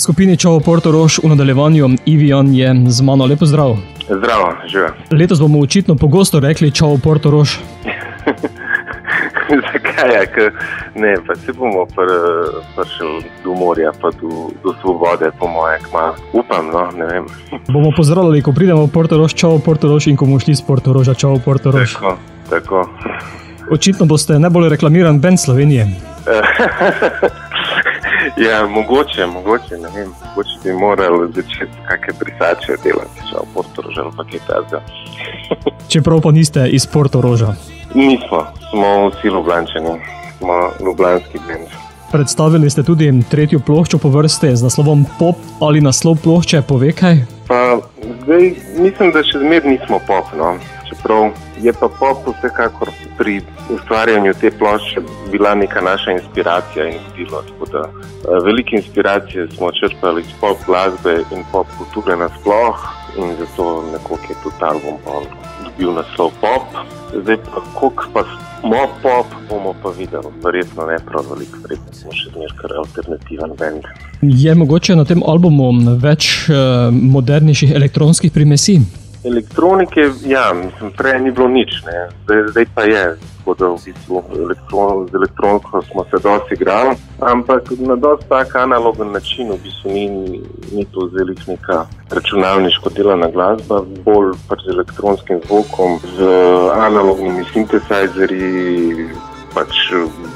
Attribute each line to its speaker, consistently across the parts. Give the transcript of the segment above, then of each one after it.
Speaker 1: Skupini Čao Portorož v nadaljevanju Ivijan je z mano. Lepo zdrav.
Speaker 2: Zdravo, živa.
Speaker 1: Letos bomo očitno pogosto rekli Čao Portorož.
Speaker 2: Zakaj je? Ne, pa se bomo prišli do morja, pa do svobode, po moje, kmalu. Upam, no, ne vem.
Speaker 1: Bomo pozdravljali, ko pridemo v Portorož, Čao Portorož, in ko bomo šli z Portoroža, Čao Portorož.
Speaker 2: Tako.
Speaker 1: Očitno boste najbolj reklamiran band Slovenije.
Speaker 2: Ja, mogoče, ne vem. Mogoče bi morali začeti kakšne brisače delati, Čao Portorož ali pa kaj takega.
Speaker 1: Čeprav pa niste iz Portoroža.
Speaker 2: Nismo, smo vsi Ljubljančani, smo ljubljanski band.
Speaker 1: Predstavili ste tudi tretjo ploščo po vrsti z naslovom Pop, ali naslov plošče pove kaj?
Speaker 2: Pa zdaj mislim, da še zmer nismo pop, no. Čeprav je pa pop vsekakor pri ustvarjanju te plošče bila neka naša inspiracija in stilo. Tako da velike inspiracije smo črpali iz pop glasbe in pop kulture nasploh in zato nekako je tudi album dobil naslov Pop. Zdaj pa koliko pa smo pop, bomo pa videli. Verjetno ne prav veliko, verjetno smo še nekaj alternativen band.
Speaker 1: Je mogoče na tem albumu več modernejših elektronskih primesi?
Speaker 2: Elektronike, ja, mislim, prej ni bilo nič, ne. Zdaj pa je, tako da v bistvu z elektroniko smo se dosti igrali, ampak na dosti tak analogen način, v bistvu ni to zdaj neka računalniško delana glasba, bolj pač z elektronskim zvokom, z analognimi sintesajzerji, pač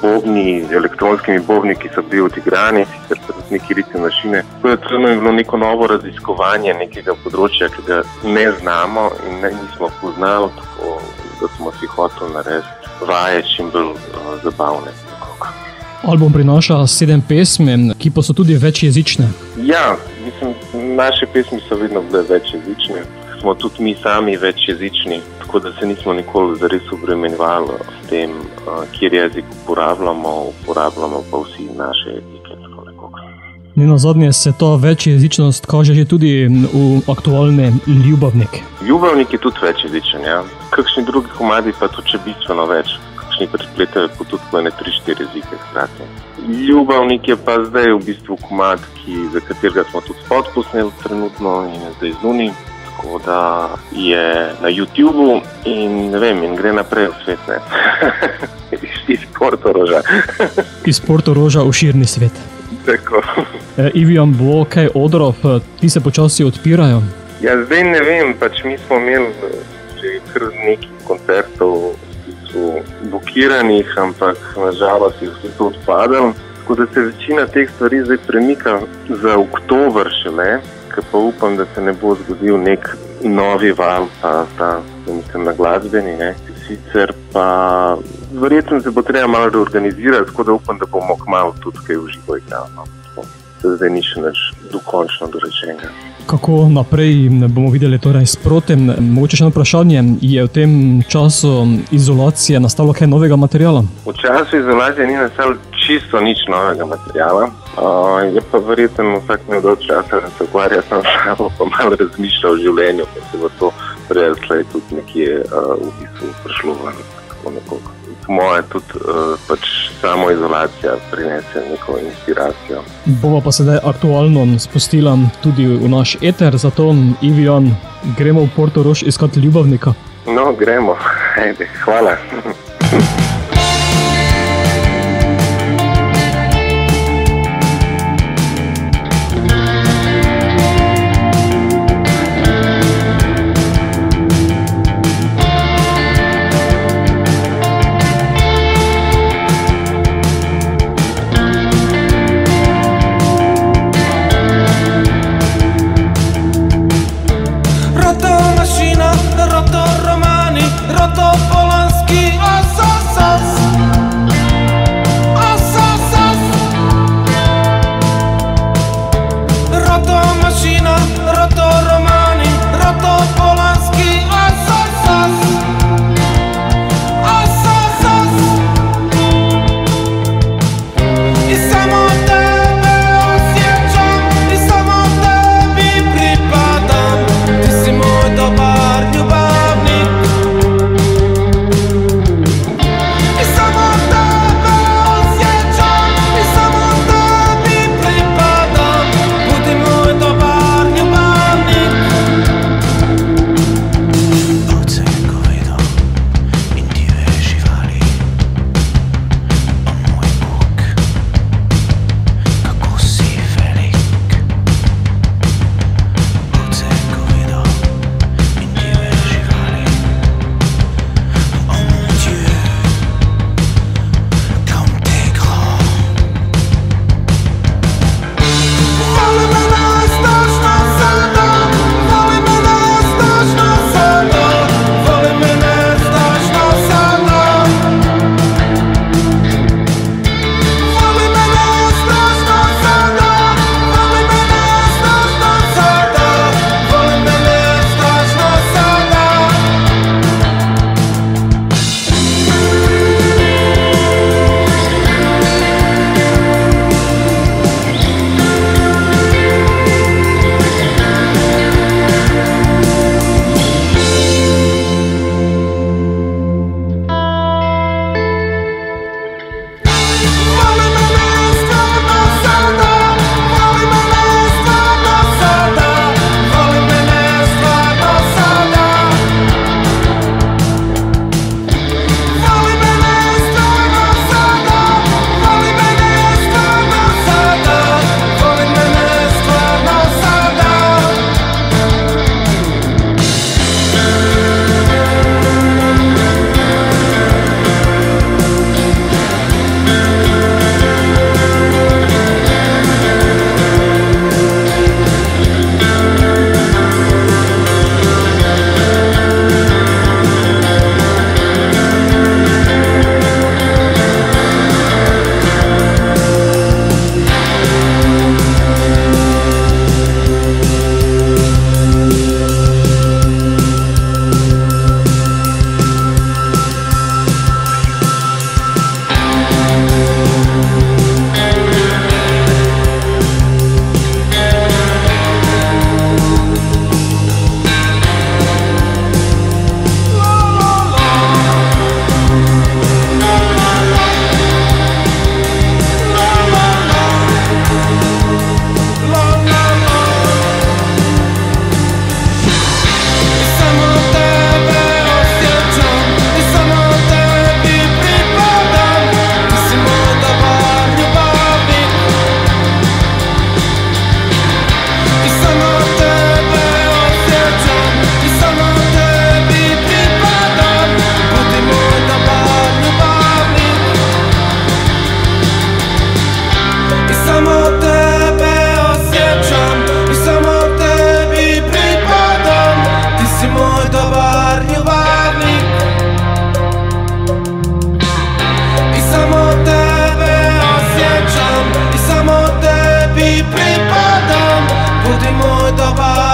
Speaker 2: bobni, elektronskimi bobni, ki so bili odigrani, sicer pa tudi neki ritmi mašine. To je bilo neko novo raziskovanje nekega področja, ki ga ne znamo in nismo poznali, tako da smo si hoteli narediti vaje čim bolj zabavne.
Speaker 1: Album prinaša 7 pesmi, ki pa so tudi večjezične.
Speaker 2: Ja, mislim, naše pesmi so vedno bile večjezične. Smo tudi mi sami večjezični, tako da se nismo nikoli zares obremenjevali s tem, kjer jezik uporabljamo pa vsi naše jezike.
Speaker 1: Nenazadnje se ta večjezičnost kaže že tudi v aktualni Ljubavnik.
Speaker 2: Ljubavnik je tudi večjezičen, ja. Kakšni drugi komadi pa tudi še bistveno več. Kakšni prepletajo pa tudi po 3-4 jezike hkrati. Ljubavnik je pa zdaj v bistvu komad, za katerega smo tudi spot posneli trenutno in je zdaj zunaj. Tako da je na YouTubeu in ne vem, in gre naprej v svet, ne. Iz Portoroža.
Speaker 1: Iz Portoroža v širni svet.
Speaker 2: Tako.
Speaker 1: Ivijan, bo kaj odrov, ti se počasi odpirajo?
Speaker 2: Ja, zdaj ne vem, pač mi smo imeli že kar nekaj koncertov, ki so blokiranih, ampak nažalost je vse to odpadalo. Tako da se večina teh stvari zdaj premika za oktober šele, ki pa upam, da se ne bo zgodil nek novi val, pa mislim na glasbeni, ne. Sicer pa verjetno se bo treba malo reorganizirati, tako da upam, da bomo kmalu tudi kaj v živo igrali. Zdaj ni še nič dokončno dorečenega.
Speaker 1: Kako naprej bomo videli torej sproti? Mogoče še eno vprašanje, je v tem času izolacije nastalo kaj novega materiala?
Speaker 2: V času izolacije ni nastalo čisto nič novega materiala. Je pa verjetno vsak imel dolgo časa, da se ukvarja sam s sabo, pa malo razmišlja o življenju, pa se bo to prej tudi nekje v bistvu prišlo ven, tako nekoliko. Moja tudi pač samoizolacija prinese neko inspiracijo.
Speaker 1: Bova pa sedaj aktualno spustila tudi v naš eter, zato Ivijan, gremo v Portorož iskati ljubavnika?
Speaker 2: No, gremo. Ajde, hvala.
Speaker 3: Roto Polanski, a doba